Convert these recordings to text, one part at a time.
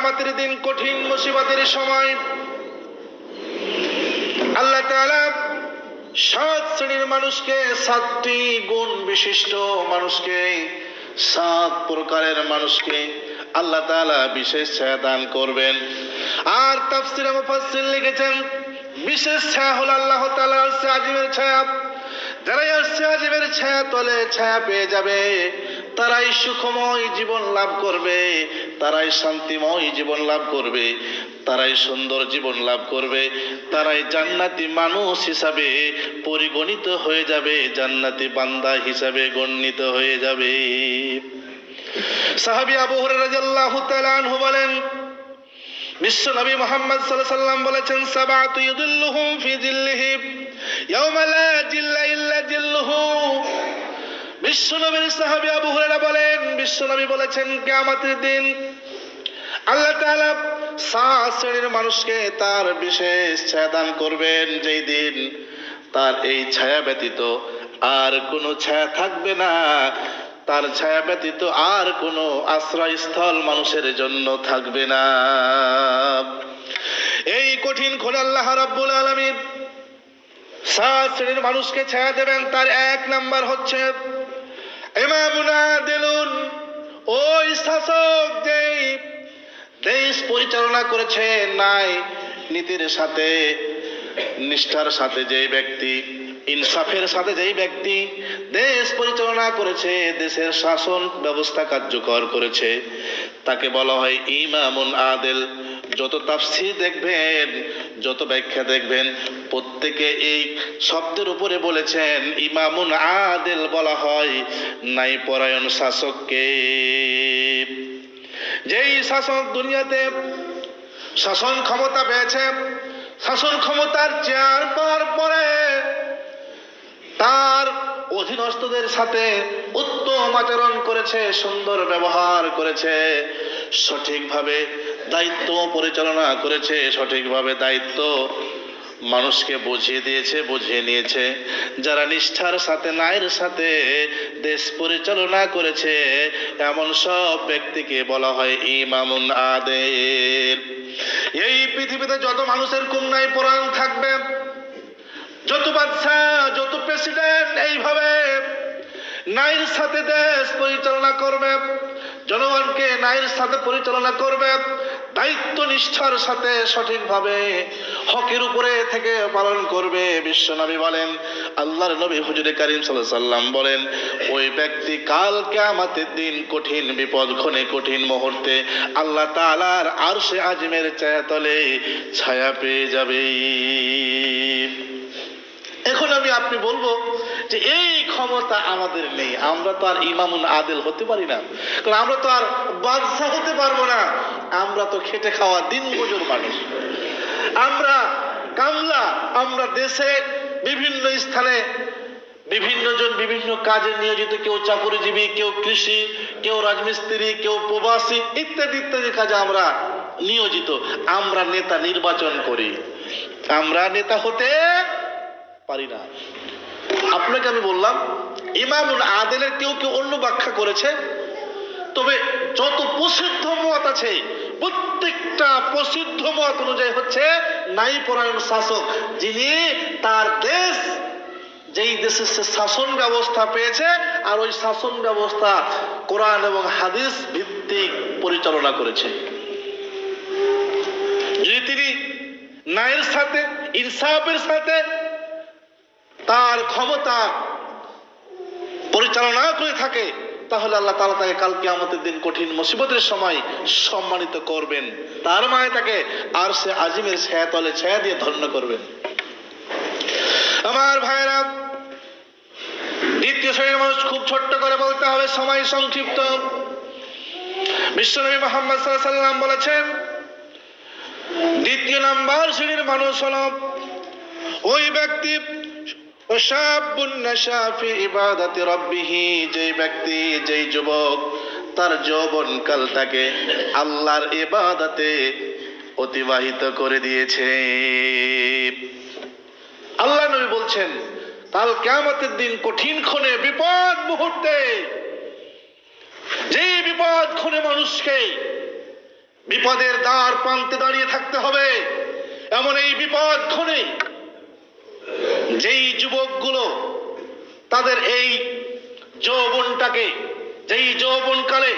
কিয়ামতের দিন কঠিন মুসিবতের সময় আল্লাহ তাআলা 7 শ্রেণীর মানুষকে, 7টি গুণ বিশিষ্ট মানুষকে, 7 প্রকারের মানুষকে আল্লাহ তাআলা বিশেষ ছায়া দান করবেন। আর তাফসীরে মুফাসসির লিখেছেন বিশেষ ছায়া হলো আল্লাহ তাআলার আরশে আজিমের ছায়া। যারা আরশে আজিমের ছায়া তলে ছায়া পেয়ে যাবে তারাই সুখময় জীবন লাভ করবে, তারাই শান্তিময় জীবন লাভ করবে, তারাই সুন্দর জীবন লাভ করবে, তারাই জান্নাতি মানুষ হিসাবে পরিগণিত হয়ে যাবে, জান্নাতি বান্দা হিসাবে গণ্যিত হয়ে যাবে। সাহাবী আবু হুরায়রা রাদিয়াল্লাহু তাআলা আনহু বলেন, বিশ্ব নবী মুহাম্মদ সাল্লাল্লাহু আলাইহি ওয়াসাল্লাম বলেছেন, সাবাতু ইযিল্লুহুম ফি জিল্লিহি ইয়াওমা লা জিল্লা ইল্লা জিল্লুহু। বিশ্ব নবীর সাহাবী আবু হুরায়রা বলেন, বিশ্ব নবী বলেছেন কিয়ামতের দিন আল্লাহ তাআলা 7 শ্রেণীর মানুষকে তার বিশেষ ছায়া দান করবেন, যেই দিন তার এই ছায়া ব্যতীত আর কোনো ছায়া থাকবে না, তার ছায়া ব্যতীত আর কোনো আশ্রয়স্থল মানুষের জন্য থাকবে না। এই কঠিন ক্ষণে আল্লাহ রাব্বুল আলামিন 7 শ্রেণীর মানুষকে ছায়া দেবেন। তার 1 নাম্বার হচ্ছে ইমামুন আদিলুন, ওই শাসক যেই দেশ পরিচালনা করেছে ন্যায় নীতির সাথে, নিষ্ঠার সাথে যেই ব্যক্তি, ইনসাফের সাথে যেই ব্যক্তি দেশ পরিচালনা করেছে, দেশের শাসন ব্যবস্থা কার্যকর করেছে, তাকে বলা হয় ইমামুন আদিল। যত তাফসীর দেখবেন, যত ব্যাখ্যা দেখবেন, প্রত্যেকে এই শব্দের উপরে বলেছেন ইমামুন আদিল বলা হয় ন্যায়পরায়ণ শাসককে। যেই শাসক দুনিয়াতে শাসন ক্ষমতা পেয়েছে, শাসন ক্ষমতার চেয়ার পাওয়ার পরে তার অধীনস্থদের সাথে উত্তম আচরণ করেছে, সুন্দর ব্যবহার করেছে, সঠিকভাবে দায়িত্ব পরিচালনা করেছে, সঠিকভাবে দায়িত্ব মানুষকে বুঝিয়ে দিয়েছে, বুঝিয়ে নিয়েছে। যারা নিষ্ঠার সাথে ন্যায়ের সাথে দেশ পরিচালনা করেছে, এমন সব ব্যক্তিকে বলা হয় ইমামুন আদিল। এই পৃথিবীতে যত মানুষের কুমনাই পরাণ থাকবে, যত বাদশা, যত প্রেসিডেন্ট এইভাবে ন্যায়ের সাথে দেশ পরিচালনা করবে, জনগণকে ন্যায়ের সাথে পরিচালনা করবে, দায়িত্ব নিষ্ঠার সাথে সঠিকভাবে হকের উপরে থেকে পালন করবে, বিশ্ব নবী বলেন, আল্লাহর নবী হুজুরে কারীম সাল্লাল্লাহু আলাইহি ওয়াসাল্লাম বলেন, ওই ব্যক্তি কাল কিয়ামতের দিন কঠিন বিপদ ক্ষণে, কঠিন মুহূর্তে আল্লাহ তাআলার আরশে আজিমের ছায়াতলে ছায়া পেয়ে যাবে। এখন আপনি বলবো যে এই ক্ষমতা আমাদের নেই, আমরা তো আর ইমামুন আদিল হতে পারি না, কারণ আমরা তো আর বাদশা হতে পারবো না, আমরা তো খেটে খাওয়া দিনমজুর মানুষ, আমরা কামলা, আমরা দেশে বিভিন্ন স্থানে বিভিন্ন জন বিভিন্ন কাজে নিয়োজিত, কেউ চাকরিজীবী, কেউ কৃষি, কেউ রাজমিস্ত্রি, কেউ প্রবাসী, ইত্যাদি ইত্যাদি কাজে আমরা নিয়োজিত। আমরা নেতা নির্বাচন করি, আমরা নেতা হতে পারি না। আপনাকে আমি বললাম ইমামুল আদিলের কেউ কেউ অন্য ব্যাখ্যা করেছে, তবে যত প্রসিদ্ধ মত আছে প্রত্যেকটা প্রসিদ্ধ মত অনুযায়ী হচ্ছে ন্যায়পরায়ণ শাসক, যিনি তার দেশ, যেই দেশের সে শাসন ব্যবস্থা পেয়েছে আর ওই শাসন ব্যবস্থা কোরআন এবং হাদিস ভিত্তিক পরিচালনা করেছে। যদি তিনি ন্যায়ের সাথে, ইনসাফের সাথে তার ক্ষমতা পরিচালনা করে থাকে, তাহলে আল্লাহ তাআলা তাকে কাল কিয়ামতের দিন কঠিন মুসিবতের সময় সম্মানিত করবেন, তার মায়ে তাকে আরশে আজিমের ছায়াতলে ছায়া দিয়ে ধন্য করবেন। আমার ভাইরা, দ্বিতীয় শ্রেণীর মানুষ খুব ছোট্ট করে বলতে হবে, সময় সংক্ষিপ্ত। বিশ্বনবী মুহাম্মদ সাল্লাল্লাহু আলাইহি ওয়াসাল্লাম বলেছেন, দ্বিতীয় নাম্বার শ্রেণীর মানুষ হল ওই ব্যক্তি ওয়াশাবুন নাশা ফি ইবাদাতি রাব্বিহি, যেই ব্যক্তি, যেই যুবক তার যৌবনকালটাকে আল্লাহর ইবাদতে অতিবাহিত করে দিয়েছে। আল্লাহ নবী বলছেন কাল কিয়ামতের দিন কঠিন ক্ষণে, বিপদ মুহূর্তে, যে বিপদ ক্ষণে মানুষকে বিপদের দ্বার প্রান্তে দাঁড়িয়ে থাকতে হবে। এমন এই বিপদ ক্ষণে যেই যুবকগুলো তাদের এই যৌবনটাকে, যেই যৌবনকালে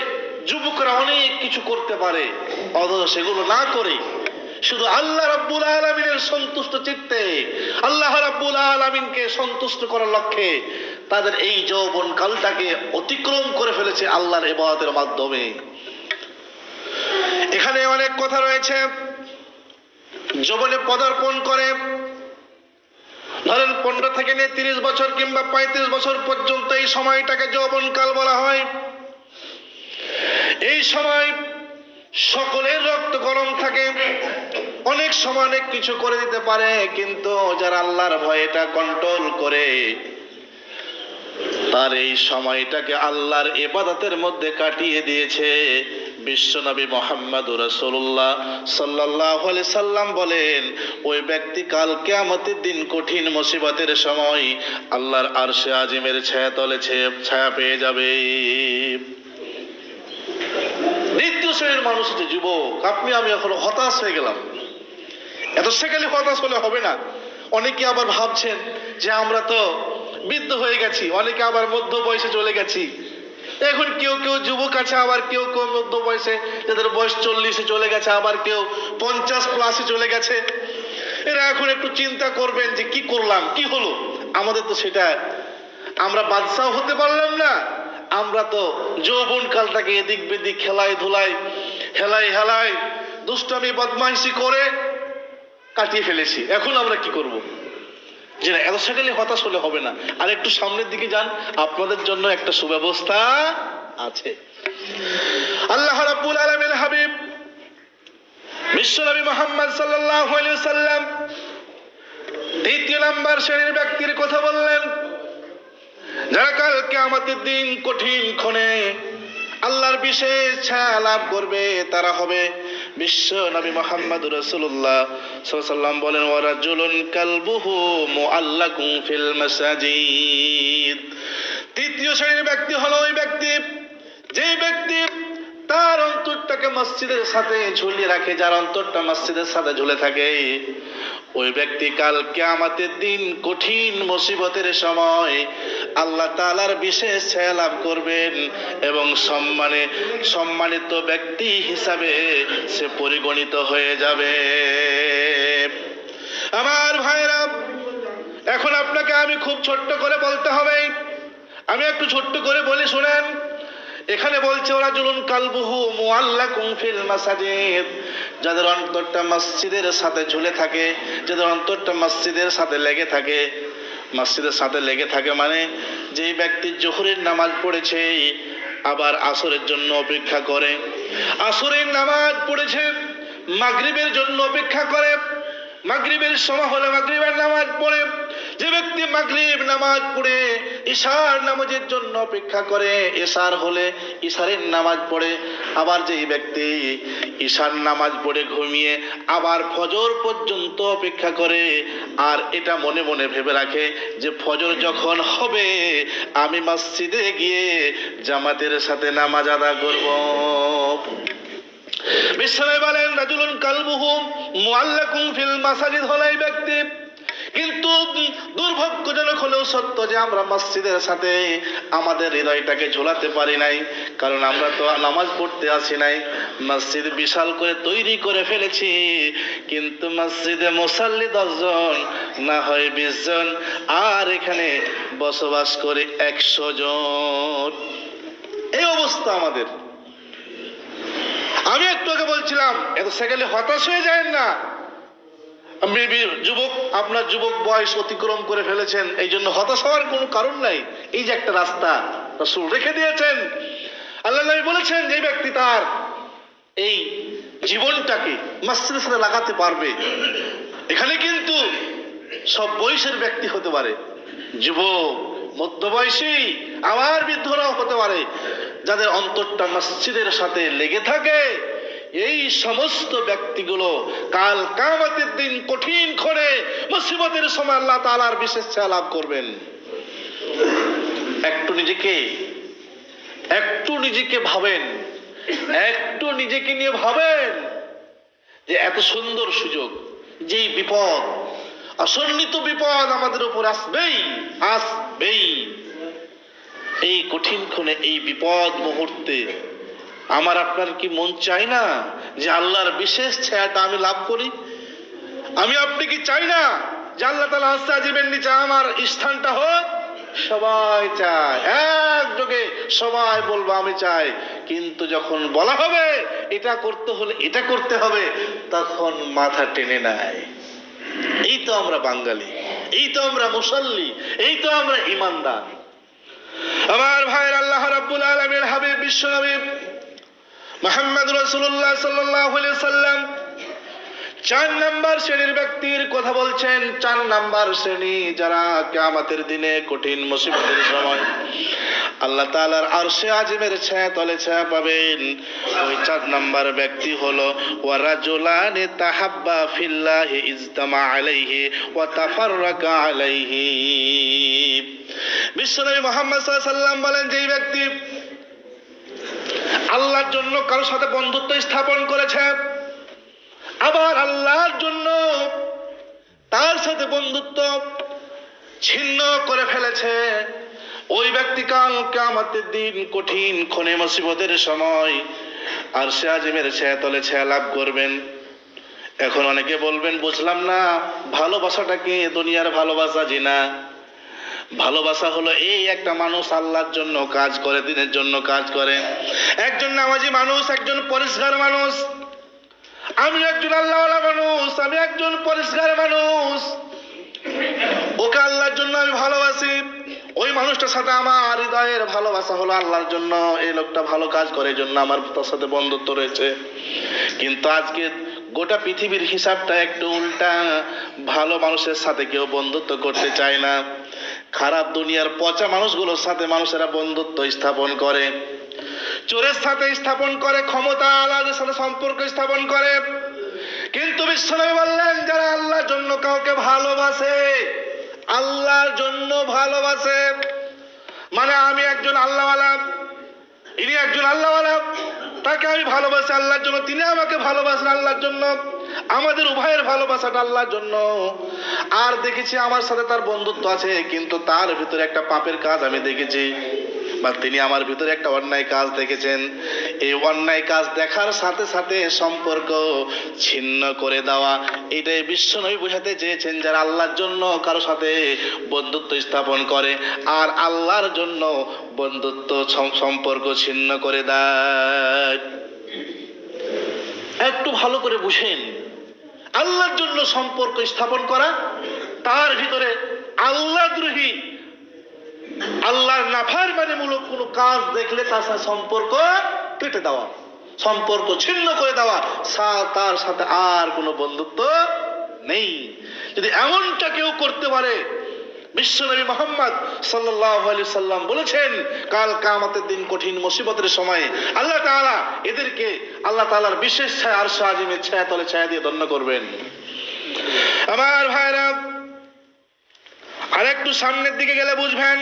যুবকরা অনেক কিছু করতে পারে, অথচ সেগুলো না করে শুধু আল্লাহ রাব্বুল আলামিনের সন্তুষ্ট চিত্তে, আল্লাহ রাব্বুল আলামিনকে সন্তুষ্ট করার লক্ষ্যে তাদের এই যৌবন কালটাকে অতিক্রম করে ফেলেছে আল্লাহর ইবাদতের মাধ্যমে। এখানে অনেক কথা রয়েছে। যৌবনে পদার্পণ করে ধরেন 15 থেকে নিয়ে 30 বছর কিংবা 35 বছর পর্যন্ত এই সময়টাকে যৌবনকাল বলা হয়। এই সময় সকলের রক্ত গরম থাকে, অনেক সময় অনেক কিছু করে দিতে পারে, কিন্তু যারা আল্লাহর ভয়ে এটা কন্ট্রোল করে তার এই সময়টাকে আল্লাহর ইবাদতের মধ্যে কাটিয়ে দিয়েছে। বিশ্বনবী মুহাম্মদুর রাসূলুল্লাহ সাল্লাল্লাহু আলাইহি সাল্লাম বলেন, ওই ব্যক্তি কাল কিয়ামতের দিন কঠিন মুসিবতের সময় আল্লাহর আরশে আজিমের ছায়াতলে ছায়া পেয়ে যাবে। দ্বিতীয় শ্রেণীর মানুষ হচ্ছে যুবক। আমি এখন হতাশ হয়ে গেলাম। এত সেকালে হতাশ হলে হবে না। অনেকে আবার ভাবছেন যে আমরা তো বৃদ্ধ হয়ে গেছি, অনেকে আবার মধ্য বয়সে চলে গেছি। এখন কেউ কেউ যুবক আছে, আবার কেউ কেউ মধ্য বয়সে, যাদের বয়স 40-এ চলে গেছে, আবার কেউ 50+ চলে গেছে। এরা এখন একটু চিন্তা করবেন যে কি করলাম, কি হলো আমাদের। তো সেটা আমরা বাদশাহ হতে পারলাম না। আমরা তো যৌবন কালটাকে এদিক বেদিক খেলায় ধুলাই, হেলাই হেলাই, দুষ্টামি বদমাইশি করে কাটিয়ে ফেলেছি। এখন আমরা কি করব? যে না, এত সেকেন্ডে হতাশ হলে হবে না। আর একটু সামনের দিকে যান, আপনাদের জন্য একটা সুব্যবস্থা আছে। আল্লাহ রাব্বুল আলামিনের হাবিব বিশ্বনবী মুহাম্মদ সাল্লাল্লাহু আলাইহি ওয়াসাল্লাম তৃতীয় নাম্বার শ্রেণীর ব্যক্তির কথা বললেন, যারা কাল কিয়ামতের দিন কঠিন ক্ষণে আল্লাহর বিশেষ ছায়া লাভ করবে, তারা হবে বিশ্ব নবী মুহাম্মদুর রাসূলুল্লাহ সাল্লাল্লাহু আলাইহি ওয়াসাল্লাম বলেন, ওয়া রাজুলুন কালবুহু মুআল্লাকুন ফিল মাসাজিদ। তৃতীয় শ্রেণীর ব্যক্তি হলো ওই ব্যক্তি, যে ব্যক্তি তার অন্তরটাকে মসজিদের সাথে ঝুলিয়ে রাখে, যার অন্তরটা মসজিদের সাথে ঝুলে থাকে, ওই ব্যক্তি কাল কিয়ামতের দিন কঠিন মুসিবতের সময় আল্লাহ তাআলার বিশেষ ছায়া লাভ করবেন এবং সম্মানিত ব্যক্তি হিসাবে সে পরিগণিত হয়ে যাবে। আমার ভাইরা, এখন আপনাকে আমি খুব ছোট্ট করে বলতে হবে। আমি একটু ছোট্ট করে বলি, শুনেন। এখানে বলছে ওরা জুলুন কালবুহু মুআল্লাকুম ফিল মাসাজিদ, যাদের অন্তরটা মসজিদের সাথে ঝুলে থাকে, যাদের অন্তরটা মসজিদের সাথে লেগে থাকে। মসজিদের সাথে লেগে থাকে মানে যেই ব্যক্তি জোহরের নামাজ পড়েছে আবার আসরের জন্য অপেক্ষা করে, আসরের নামাজ পড়েছে মাগরিবের জন্য অপেক্ষা করে, মাগরিবের সময় হলে মাগরিবের নামাজ পড়ে, যে ব্যক্তি মাগরিব নামাজ পড়ে ইশার নামাজের জন্য অপেক্ষা করে, ইশার হলে ইশারের নামাজ পড়ে, আবার যেই ব্যক্তি ইশার নামাজ পড়ে ঘুমিয়ে আবার ফজর পর্যন্ত অপেক্ষা করে, আর এটা মনে মনে ভেবে রাখে যে ফজর যখন হবে আমি মসজিদে গিয়ে জামাতের সাথে নামাজ আদায় করব। বিশ্বনবী বলেন, রাজুলুন কালবুহু মুআল্লাকুন ফিল মাসাজিদ হলো এই ব্যক্তি। কিন্তু দুর্ভাগ্যজনক হলেও সত্য যে আমরা মসজিদের সাথে আমাদের হৃদয়টাকে ঝোলাতে পারি নাই, কারণ আমরা তো নামাজ পড়তে আসি নাই। মসজিদ বিশাল করে তৈরি করে ফেলেছি, কিন্তু মসজিদে মুসাল্লি 10 জন, না হয় 20 জন, আর এখানে বসবাস করে 100 জন। এই অবস্থা আমাদের। আমি একটু আগে বলছিলাম, এত সেকেন্ডে হতাশ হয়ে যায় না। যুবক, আপনার যুবক বয়স অতিক্রম করে ফেলেছেন, এই জন্য হতাশ হওয়ার কোনো কারণ নাই। এই যে একটা রাস্তা রাসূল রেখে দিয়েছেন। আল্লাহ নবী বলেছেন, যে ব্যক্তি তার এই জীবনটাকে মসজিদের সাথে লাগাতে পারবে, এখানে কিন্তু সব বয়সের ব্যক্তি হতে পারে, যুবক, মধ্যবয়সী, আবার বৃদ্ধরাও হতে পারে, যাদের অন্তরটা মসজিদের সাথে লেগে থাকে, এই সমস্ত ব্যক্তিগুলো কাল কিয়ামতের দিন কঠিন ক্ষণে মুসিবতের সময় আল্লাহ তাআলার বিশেষ ছায়া লাভ করবেন। একটু নিজেকে ভাবেন, একটু নিজেকে নিয়ে ভাবেন যে এত সুন্দর সুযোগ, যেই বিপদ, অসন্নিত বিপদ আমাদের উপর আসবেই আসবেই, এই কঠিন ক্ষণে, এই বিপদ মুহূর্তে আমার আপনার কি মন চায় না যে আল্লাহর বিশেষ ছায়াটা আমি লাভ করি? আমি আপনি কি চাই না যে আল্লাহ তাআলা আযীবের নিচে আমার স্থানটা হোক? সবাই চায়, একযোগে সবাই বলবো আমি চাই। কিন্তু যখন বলা হবে এটা করতে হলে এটা করতে হবে, তখন মাথা টেনে নেয়। এই তো আমরা বাঙালি, এই তো আমরা মুসল্লি, এই তো আমরা ঈমানদার। আমার ভাইয়ের, আল্লাহ রাব্বুল আলামিনের হাবিব বিশ্বনবী মুহাম্মদ রাসূলুল্লাহ সাল্লাল্লাহু আলাইহি সাল্লাম 4 নাম্বার শ্রেণীর ব্যক্তির কথা বলছেন। 4 নাম্বার শ্রেণী যারা কিয়ামতের দিনে কঠিন মুসিবতের সময় আল্লাহ তাআলার আরশে আজিমের ছায়া তলে ছায়া পাবেন। ওই 4 নাম্বার ব্যক্তি হলো ওয়া রাজুলানি তাহাব্বা ফিল্লাহি ইজতামা আলাইহি ওয়া তাফাররাকা আলাইহি। বিশ্বনবী মুহাম্মদ সাল্লাল্লাহু আলাইহি সাল্লাম বলেন, যেই ব্যক্তি আল্লাহর জন্য কারোর সাথে বন্ধুত্ব স্থাপন করেছে, আবার আল্লাহর জন্য তার সাথে বন্ধুত্ব ছিন্ন করে ফেলেছে, ওই ব্যক্তি কাল কিয়ামতের দিন কঠিন ক্ষণে মুসিবতের সময় আরশে আজিমের ছায়া তলে ছায়া লাভ করবেন। এখন অনেকে বলবেন, বুঝলাম না ভালোবাসাটা কি দুনিয়ার ভালোবাসা? জি না, ভালোবাসা হলো এই একটা মানুষ আল্লাহর জন্য কাজ করে, দিনের জন্য কাজ করে, একজন নামাজি মানুষ, একজন পরিষ্কার মানুষ, আমি একজন আল্লাহওয়ালা মানুষ, আমি একজন পরিষ্কার মানুষ, ওকে আল্লাহর জন্য আমি ভালোবাসি, ওই মানুষটার সাথে আমার হৃদয়ের ভালোবাসা হলো আল্লাহর জন্য, এই লোকটা ভালো কাজ করে এই জন্য আমার তার সাথে বন্ধুত্ব রয়েছে। কিন্তু আজকে গোটা পৃথিবীর হিসাবটা একটু উল্টা, ভালো মানুষের সাথে কেউ বন্ধুত্ব করতে চায় না, খারাপ দুনিয়ার পচা মানুষগুলোর সাথে মানুষেরা বন্ধুত্ব স্থাপন করে, চোরের সাথে স্থাপন করে, ক্ষমতা আলাদের সাথে সম্পর্ক স্থাপন করে। কিন্তু বিশ্বনবী বললেন, যারা আল্লাহর জন্য কাউকে ভালোবাসে, আল্লাহর জন্য ভালোবাসে, মানে আমি একজন আল্লাহওয়ালা, ইনি একজন আল্লাহওয়ালা, তাকে আমি ভালোবাসি আল্লাহর জন্য, তিনি আমাকে ভালোবাসেন আল্লাহর জন্য, আমাদের উভয়ের ভালোবাসাটা আল্লাহর জন্য। আর দেখেছি আমার সাথে তার বন্ধুত্ব আছে, কিন্তু তার ভিতরে একটা পাপের কাজ আমি দেখেছি, বা তিনি আমার ভিতরে একটা অন্যায় কাজ দেখেছেন। এই অন্যায় কাজ দেখার সাথে সাথে সম্পর্ক ছিন্ন করে দেওয়া, এটাই বিশ্বনবী বোঝাতে চেয়েছেন। যারা আল্লাহর জন্য কারো সাথে বন্ধুত্ব স্থাপন করে আর আল্লাহর জন্য বন্ধুত্ব সম্পর্ক ছিন্ন করে দেয়, একটু ভালো করে বুঝেন, আল্লাহর জন্য সম্পর্ক স্থাপন করা, তার ভিতরে আল্লাহদ্রোহী, আল্লাহর নাফরমানিমূলক কোনো কাজ দেখলে তার সাথে সম্পর্ক কেটে দেওয়া, সম্পর্ক ছিন্ন করে দেওয়া, তার সাথে আর কোনো বন্ধুত্ব নেই। যদি এমনটা কেউ করতে পারে, বিশ্বনবী মুহাম্মদ সাল্লাল্লাহু আলাইহি সাল্লাম বলেছেন, কাল কিয়ামতের দিন কঠিন মুসিবতের সময় আল্লাহ তাআলা এদেরকে আল্লাহ তাআলার বিশেষ ছায়া আরশে আজিমের ছায়া তলে ছায়া দিয়ে ধন্য করবেন। আমার ভাইরা, আর একটু সামনের দিকে গেলে বুঝবেন,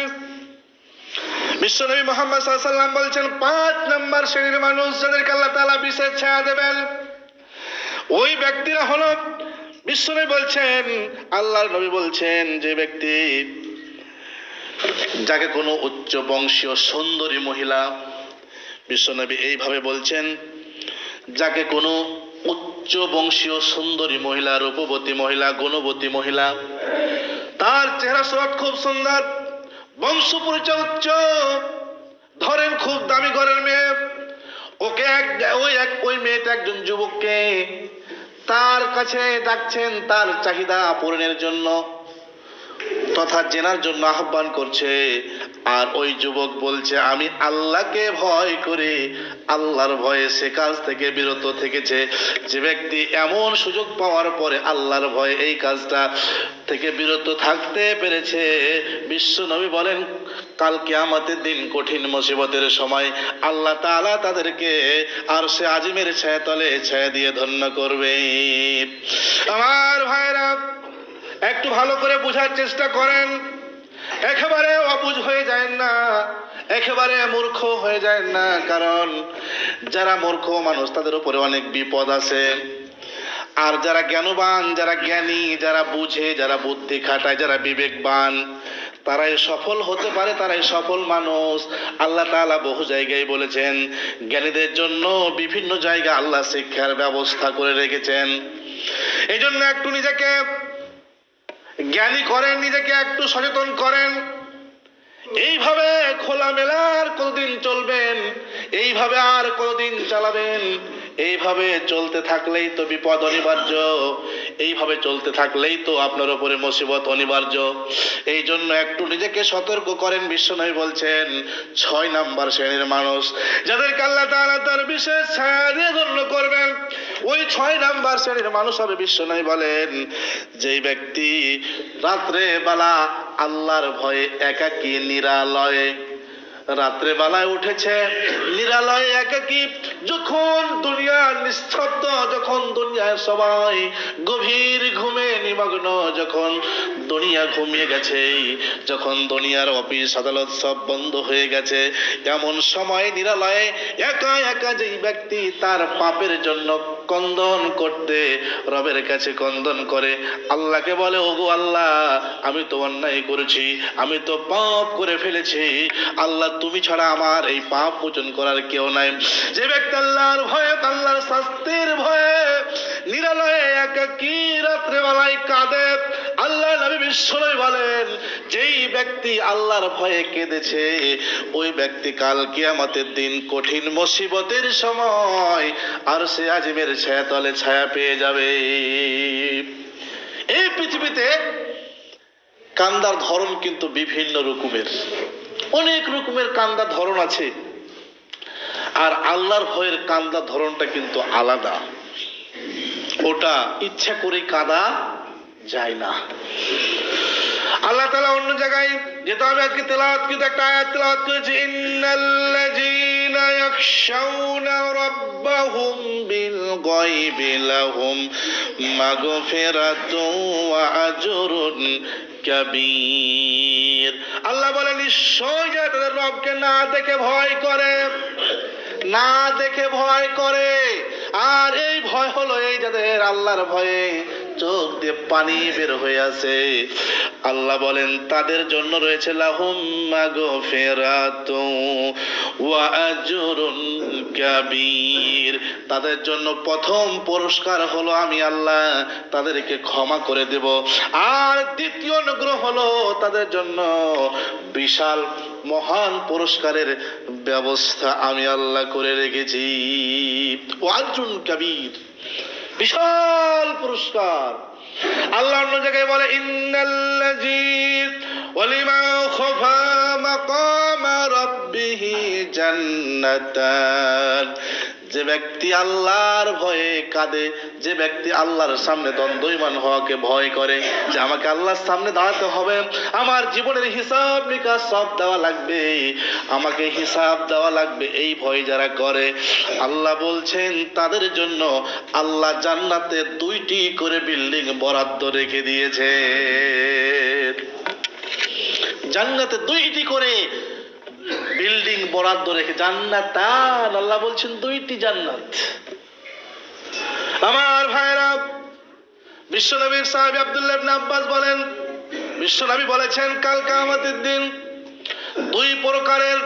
বিশ্বনবী মুহাম্মদ সাল্লাল্লাহু আলাইহি সাল্লাম বলছেন, 5 নাম্বার শ্রেণীর মানুষ যাদেরকে আল্লাহ তাআলা বিশেষ ছায়া দেবেন, ওই ব্যক্তিরা হলো, বিশ্বনবী বলছেন, আল্লাহর নবী বলছেন, যে ব্যক্তি যাকে কোনো উচ্চ বংশীয় সুন্দরী মহিলা, বিশ্বনবী এইভাবে বলছেন, যাকে কোনো উচ্চ বংশীয় সুন্দরী মহিলা, রূপবতী মহিলা, গুণবতী মহিলা, তার চেহারা সুরত খুব সুন্দর, বংশ পরিচয় উচ্চ, ধরেন খুব দামি ঘরের মেয়ে, ওকে ওই মেয়েটা একজন যুবককে তার কাছে ডাকছেন তার চাহিদা পূরণের জন্য তথা জেনার জন্য আহ্বান করছে, আর ওই যুবক বলছে আমি আল্লাহকে ভয় করে আল্লাহর ভয়ে সে কাজ থেকে বিরত থেকেছে। যে ব্যক্তি এমন সুযোগ পাওয়ার পরে আল্লাহর ভয়ে এই কাজটা থেকে বিরত থাকতে পেরেছে, বিশ্ব নবী বলেন কাল কিয়ামতের দিন কঠিন মুসিবতের সময় আল্লাহ তাআলা তাদেরকে আরশে আজিমের ছায়া তলে ছায়া দিয়ে ধন্য করবে। আমার ভাইরা, একটু ভালো করে বোঝার চেষ্টা করেন, একেবারে অবুঝ হয়ে যায় না, একেবারে মূর্খ হয়ে যায় না, কারণ যারা মূর্খ মানুষ তাদের উপরে অনেক বিপদ আছে। আর যারা জ্ঞানবান, যারা জ্ঞানী, যারা বুঝে, যারা বুদ্ধি খাটায়, যারা বিবেকবান, তারাই সফল হতে পারে, তারাই সফল মানুষ। আল্লাহ তাআলা বহু জায়গায় বলেছেন, জ্ঞানীদের জন্য বিভিন্ন জায়গায় আল্লাহ শিক্ষার ব্যবস্থা করে রেখেছেন। এই জন্য একটু নিজেকে জ্ঞানী করেন, নিজেকে একটু সচেতন করেন। এইভাবে খোলামেলার কতদিন চলবেন, এইভাবে আর কতদিন চালাবেন? এইভাবে চলতে থাকলেই তো বিপদ অনিবার্য, এইভাবে চলতে থাকলেই তো আপনার উপরে মুসিবত অনিবার্য। এই জন্য একটু নিজেকে সতর্ক করেন। বিশ্বনবী বলছেন 6 নাম্বার শ্রেণীর মানুষ যাদেরকে আল্লাহ তাআলা তার বিশেষ ছায়া দিয়ে ধন্য করবেন, ওই 6 নাম্বার শ্রেণীর মানুষ হবে। বিশ্বনবী বলেন, যেই ব্যক্তি রাত্রে বেলা আল্লাহর ভয়ে একাকী নিরালয়ে, রাত্রে বেলায় উঠেছে নিরালয়ে একাকী, যখন দুনিয়ার নিস্তব্ধ, যখন দুনিয়ায় সবাই গভীর ঘুমে নিমগ্ন, যখন দুনিয়া ঘুমিয়ে গেছে, যখন দুনিয়ার অফিস আদালত সব বন্ধ হয়ে গেছে, এমন সময় নিরালয়ে একা একা যেই ব্যক্তি তার পাপের জন্য কন্দন করতে রবের কাছে কন্দন করে, আল্লাহকে বলে, ওগো আল্লাহ, আমি তো অন্যায় করেছি, আমি তো পাপ করে ফেলেছি, আল্লাহ তুমি ছাড়া আমার এই পাপ মোচন করার কেউ নাই। যে ব্যক্তি আল্লাহর ভয়ে, আল্লাহর শাস্তির ভয়ে নিরালয়ে একাকী রাত্রে বেলায় কাঁদে, আল্লাহ নবী বিশ্বনবী বলেন, যেই ব্যক্তি আল্লাহর ভয়ে কেঁদেছে, ওই ব্যক্তি কাল কিয়ামতের দিন কঠিন মুসিবতের সময় আরশে আজিমের ছায়া তলে ছায়া পেয়ে যাবে। এই পৃথিবীতে কান্দার ধরন কিন্তু বিভিন্ন রকমের, অনেক রকমের কান্দার ধরন আছে। আর আল্লাহর ভয়ের কান্দার ধরনটা কিন্তু আলাদা, ওটা ইচ্ছা করে কাঁদা যায় না। আল্লাহ তাআলা অন্য জায়গায়, যেটা আমি আজকে তেলাওয়াত কিন্তু একটা আয়াত তেলাওয়াত করেছি, ইন্নাল্লাযীনা ইয়াখশাউনা রাব্বাহুম বিল গায়বি লাহুম মাগফিরাতুন ওয়া আজরুন কাবীর। আল্লাহ বলেন, নিশ্চয় যারা তাদের রবকে না দেখে ভয় করে, না দেখে ভয় করে, আর এই ভয় হলো এই যাদের আল্লাহর ভয়ে চোখ দিয়ে পানি বের হয়ে আছে, আল্লাহ বলেন তাদের জন্য রয়েছে লাহুম মাগফিরাতুন ওয়া আজরুন কাবীর। তাদের জন্য প্রথম পুরস্কার হলো আমি আল্লাহ তাদেরকে ক্ষমা করে দেব, আর দ্বিতীয় অনুগ্রহ হলো তাদের জন্য বিশাল মহান পুরস্কারের ব্যবস্থা আমি আল্লাহ করে রেখেছি। ওয়া আজরুন কাবীর, বিশাল পুরস্কার। আল্লাহ অন্য জায়গায় বলে, ইন্নাল্লাযীন ওয়ালিমান খাফা মাকামা রাব্বিহি জান্নাতান। যে ব্যক্তি আল্লাহর ভয়ে কাঁদে, যে ব্যক্তি আল্লাহর সামনে দ্বন্দ্বমান হওয়াকে ভয় করে, যে আমাকে আল্লাহর সামনে দাঁড়াতে হবে, আমার জীবনের হিসাব নিকাশ সব দেওয়া লাগবে, আমাকে হিসাব দেওয়া লাগবে, এই ভয় যারা করে, আল্লাহ বলছেন তাদের জন্য আল্লাহ জান্নাতে 2টি করে বিল্ডিং বরাদ্দ রেখে দিয়েছে। জান্নাতে 2টি করে বিল্ডিং বরাদ্দ রেখে, জান্নাতান, আল্লাহ বলছেন 2টি জান্নাত। আমার ভাইরা, বিশ্বনবীর সাহাবী আব্দুল্লাহ ইবনে আব্বাস বলেন, বিশ্বনবী বলেছেন কাল কিয়ামতের দিন 2 প্রকারের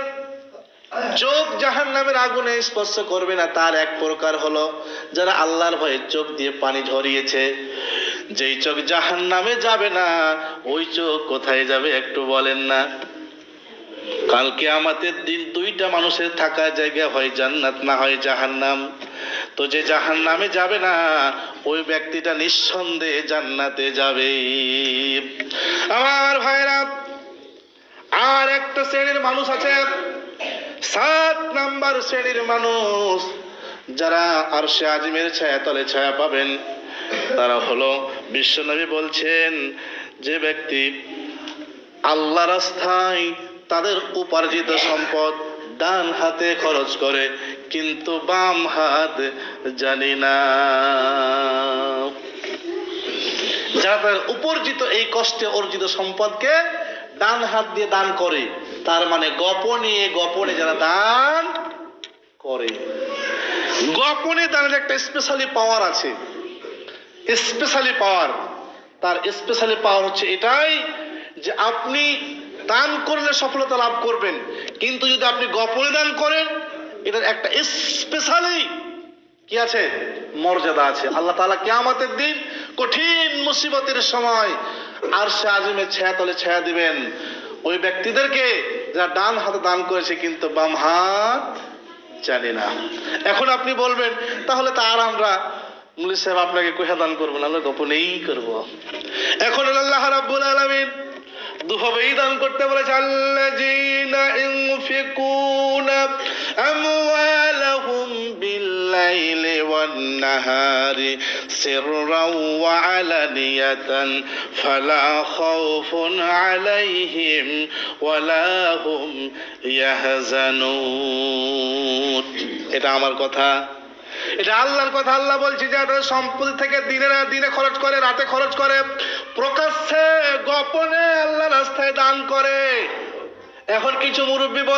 চোখ জাহান্নামের আগুনে স্পর্শ করবে না। তার এক প্রকার হলো যারা আল্লাহর ভয়ে চোখ দিয়ে পানি ঝরিয়েছে। যেই চোখ জাহান্নামে যাবে না, ওই চোখ কোথায় যাবে একটু বলেন না? কাল কিয়ামতের দিন 2টা মানুষের থাকার জায়গা হয় জান্নাত না হয় জাহান্নাম। তো যে জাহান্নামে যাবে না, ওই ব্যক্তিটা নিঃসন্দেহে জান্নাতে যাবে। আমার ভাইরা, আর একটা শ্রেণীর মানুষ আছে, 7 নাম্বার শ্রেণীর মানুষ যারা আরশে আজিমের ছায়া তলে ছায়া পাবেন। তারা হলো, বিশ্বনবী বলছেন, যে ব্যক্তি আল্লাহ রাস্তায় তাদের উপার্জিত সম্পদ ডান হাতে খরচ করে কিন্তু বাম হাত জানি না। যারা তাদের উপার্জিত এই কষ্টে অর্জিত সম্পদকে ডান হাত দিয়ে দান করে, তার মানে গোপনে গোপনে যারা দান করে। গোপনে দানের একটা স্পেশালি পাওয়ার আছে, স্পেশালি পাওয়ার। তার স্পেশালি পাওয়ার হচ্ছে এটাই যে আপনি দান করলে সফলতা লাভ করবেন, কিন্তু যদি আপনি গোপনে দান করেন এটার একটা স্পেশালি কি আছে, মর্যাদা আছে। আল্লাহ তাআলা কিয়ামতের দিন কঠিন মুসিবতের সময় আরশে আজিমের ছায়াতলে ছায়া দিবেন ওই ব্যক্তিদেরকে যারা ডান হাতে দান করেছে কিন্তু বাম হাত জানি না। এখন আপনি বলবেন তাহলে তার আমরা মুলি সাহেব আপনাকে কোথা দান করবো না, আমরা গোপনেই করব। এখন আল্লাহ রাব্বুল আলামিন দুভাবেই দান করতে বলেছে, আল্লাযীনা ইউনফিকুনা আমওয়ালাহুম বিল-লাইলি ওয়ান-নাহারি সিররাও ওয়া আলানিয়াতান ফালা খাউফুন আলাইহিম ওয়ালা হুম ইয়াহজানুন। এটা আমার কথা, এটা আল্লাহর কথা। আল্লাহ বলছে যে তাদের সম্পত্তি থেকে দিনে খরচ করে, রাতে খরচ করে, প্রকাশ্যে গোপনে আল্লাহর রাস্তায় দান করে। এখন কিছু মুরব্বি বলে